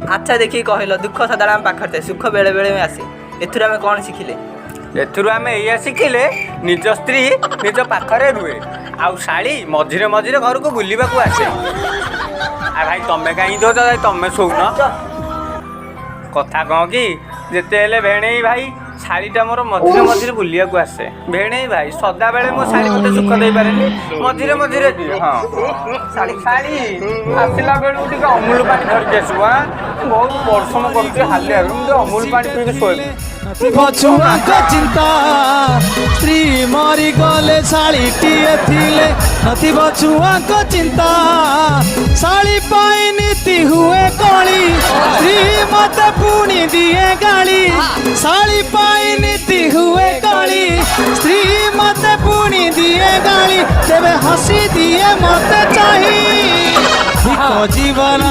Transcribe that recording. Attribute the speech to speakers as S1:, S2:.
S1: अच्छा देखिए कहल दुख सदाବେଳେ आम पाखर थे सुख बेले बेले में आसे एथुर आम कौन शिखिले
S2: एथुरु आम एया शिखिले निज स्त्री निज पाखरे रुहे आउ शाड़ी मझिरे मझिरे घर को बुलवा को आसे आ भाई तमें कहीं दो तमें शोन कथा कह कि जिते हेले भेणे भाई शाड़ीटा मोर मझिरे मझिरे बुलिया को आसे भेणे भाई सदा बेले मो शाड़ी मते सुख दे पारेनी मझिरे मझिरे दिए हाँ शाड़ी आसला बेलू टिके अमूल पानी धरिक आसबु हाँ बहुत परिश्रम कर हालिया अमूल पानी पीके शोए
S3: छुआक चिंता स्त्री मरी गले शाड़ीटीए थिले नथिब छुआक चिंता शाड़ी पाई नीति हुए कली स्त्री मते पुणी दिए गाली शाड़ी पाई नीति हुए कली स्त्री मते पुणी दिए गाली तेरे हसी दिए मते चाही जीवन